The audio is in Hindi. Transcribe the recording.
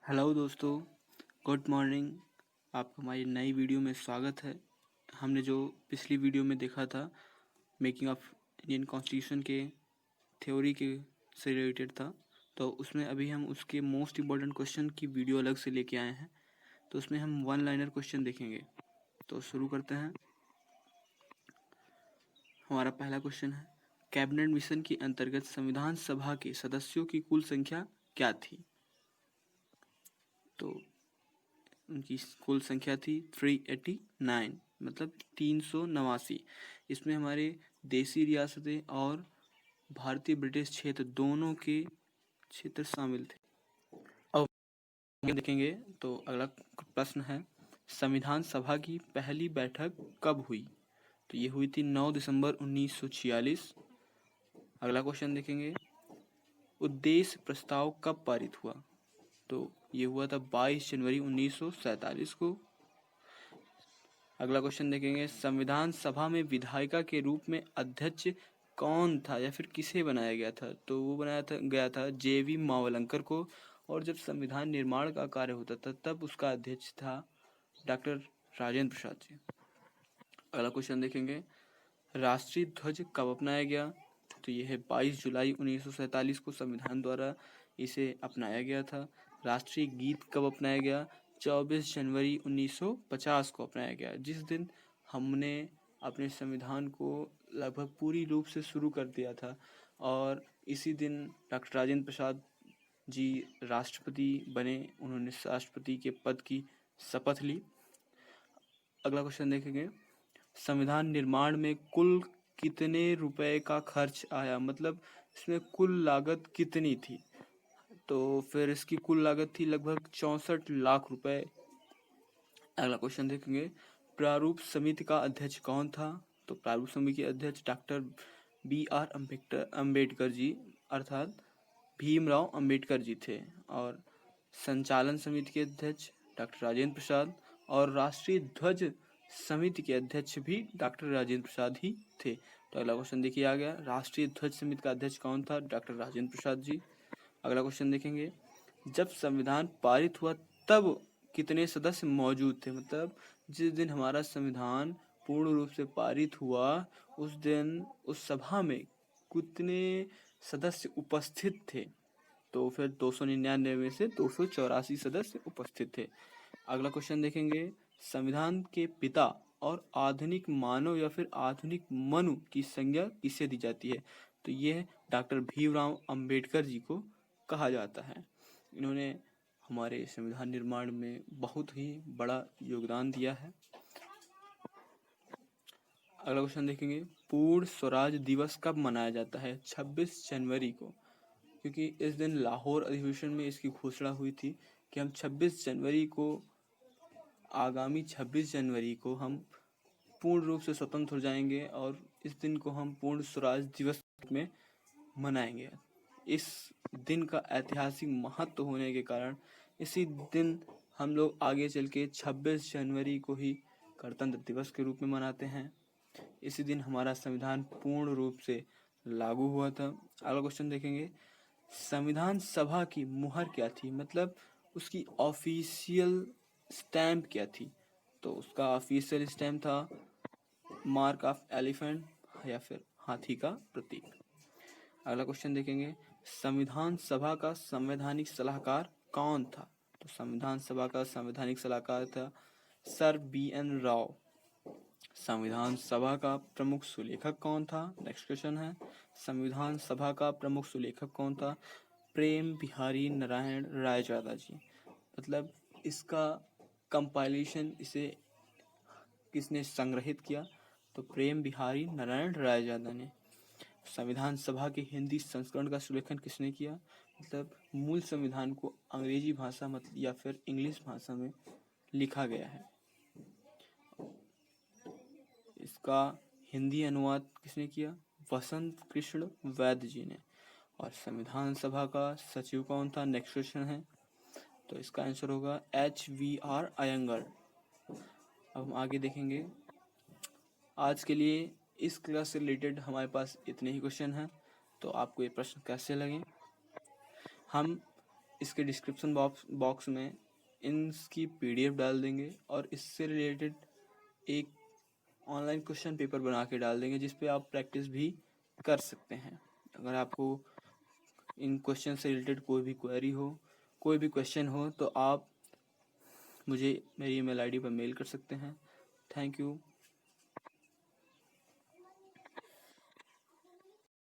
हेलो दोस्तों, गुड मॉर्निंग। आपका हमारी नई वीडियो में स्वागत है। हमने जो पिछली वीडियो में देखा था मेकिंग ऑफ इंडियन कॉन्स्टिट्यूशन के थ्योरी के से रिलेटेड था, तो उसमें अभी हम उसके मोस्ट इम्पॉर्टेंट क्वेश्चन की वीडियो अलग से लेके आए हैं। तो उसमें हम वन लाइनर क्वेश्चन देखेंगे। तो शुरू करते हैं। हमारा पहला क्वेश्चन है, कैबिनेट मिशन के अंतर्गत संविधान सभा के सदस्यों की कुल संख्या क्या थी? तो उनकी कुल संख्या थी 389, मतलब 389। इसमें हमारे देसी रियासतें और भारतीय ब्रिटिश क्षेत्र दोनों के क्षेत्र शामिल थे। अब हम देखेंगे तो अगला प्रश्न है, संविधान सभा की पहली बैठक कब हुई? तो ये हुई थी 9 दिसंबर 1946। अगला क्वेश्चन देखेंगे, उद्देश्य प्रस्ताव कब पारित हुआ? तो ये हुआ था 22 जनवरी 1947 को। अगला क्वेश्चन देखेंगे, संविधान सभा में विधायिका के रूप में अध्यक्ष कौन था या फिर किसे बनाया गया था? तो वो गया था जेवी मावलंकर को। और जब संविधान निर्माण का कार्य होता था तब उसका अध्यक्ष था डॉक्टर राजेंद्र प्रसाद जी। अगला क्वेश्चन देखेंगे, राष्ट्रीय ध्वज कब अपनाया गया? तो यह है 22 जुलाई 1947 को संविधान द्वारा इसे अपनाया गया था। राष्ट्रीय गीत कब अपनाया गया? 24 जनवरी 1950 को अपनाया गया, जिस दिन हमने अपने संविधान को लगभग पूरी रूप से शुरू कर दिया था। और इसी दिन डॉक्टर राजेंद्र प्रसाद जी राष्ट्रपति बने, उन्होंने राष्ट्रपति के पद की शपथ ली। अगला क्वेश्चन देखेंगे, संविधान निर्माण में कुल कितने रुपए का खर्च आया? मतलब इसमें कुल लागत कितनी थी? तो फिर इसकी कुल लागत थी लगभग 64 लाख रुपए। अगला क्वेश्चन देखेंगे, प्रारूप समिति का अध्यक्ष कौन था? तो प्रारूप समिति के अध्यक्ष डॉक्टर BR अम्बेडकर जी, अर्थात भीमराव अंबेडकर जी थे। और संचालन समिति के अध्यक्ष डॉक्टर राजेंद्र प्रसाद, और राष्ट्रीय ध्वज समिति के अध्यक्ष भी डॉक्टर राजेंद्र प्रसाद ही थे। तो अगला क्वेश्चन देखिए आ गया, राष्ट्रीय ध्वज समिति का अध्यक्ष कौन था? डॉक्टर राजेंद्र प्रसाद जी। अगला क्वेश्चन देखेंगे, जब संविधान पारित हुआ तब कितने सदस्य मौजूद थे? मतलब जिस दिन हमारा संविधान पूर्ण रूप से पारित हुआ उस दिन उस सभा में कितने सदस्य उपस्थित थे? तो फिर 299 में से 284 सदस्य उपस्थित थे। अगला क्वेश्चन देखेंगे, संविधान के पिता और आधुनिक मानव या फिर आधुनिक मनु की संज्ञा किसे दी जाती है? तो यह डॉक्टर भीमराव अंबेडकर जी को कहा जाता है। इन्होंने हमारे संविधान निर्माण में बहुत ही बड़ा योगदान दिया है। अगला क्वेश्चन देखेंगे, पूर्ण स्वराज दिवस कब मनाया जाता है? 26 जनवरी को, क्योंकि इस दिन लाहौर अधिवेशन में इसकी घोषणा हुई थी कि हम 26 जनवरी को, आगामी 26 जनवरी को हम पूर्ण रूप से स्वतंत्र हो जाएंगे और इस दिन को हम पूर्ण स्वराज दिवस में मनाएंगे। इस दिन का ऐतिहासिक महत्व होने के कारण इसी दिन हम लोग आगे चल के 26 जनवरी को ही गणतंत्र दिवस के रूप में मनाते हैं। इसी दिन हमारा संविधान पूर्ण रूप से लागू हुआ था। अगला क्वेश्चन देखेंगे, संविधान सभा की मुहर क्या थी? मतलब उसकी ऑफिशियल स्टैम्प क्या थी? तो उसका ऑफिशियल स्टैम्प था मार्क ऑफ एलिफेंट या फिर हाथी का प्रतीक। अगला क्वेश्चन देखेंगे, संविधान सभा का संवैधानिक सलाहकार कौन था? तो संविधान सभा का संवैधानिक सलाहकार था सर BN राव। संविधान सभा का प्रमुख सुलेखक कौन था? नेक्स्ट क्वेश्चन है, संविधान सभा का प्रमुख सुलेखक कौन था? प्रेम बिहारी नारायण रायजादा जी। मतलब इसका कंपाइलेशन, इसे किसने संग्रहित किया? तो प्रेम बिहारी नारायण रायजादा ने। संविधान सभा के हिंदी संस्करण का सुलेखन किसने किया? मतलब मूल संविधान को अंग्रेजी भाषा मतलब या फिर इंग्लिश भाषा में लिखा गया है, इसका हिंदी अनुवाद किसने किया? वसंत कृष्ण वैद्य जी ने। और संविधान सभा का सचिव कौन था? नेक्स्ट क्वेश्चन है, तो इसका आंसर होगा HVR अयंगर। अब हम आगे देखेंगे। आज के लिए इस क्लास से रिलेटेड हमारे पास इतने ही क्वेश्चन हैं। तो आपको ये प्रश्न कैसे लगे? हम इसके डिस्क्रिप्शन बॉक्स में इनकी PDF डाल देंगे और इससे रिलेटेड एक ऑनलाइन क्वेश्चन पेपर बना के डाल देंगे जिस पे आप प्रैक्टिस भी कर सकते हैं। अगर आपको इन क्वेश्चन से रिलेटेड कोई भी क्वेरी हो, कोई भी क्वेश्चन हो, तो आप मुझे मेरी email ID पर मेल कर सकते हैं। Thank you.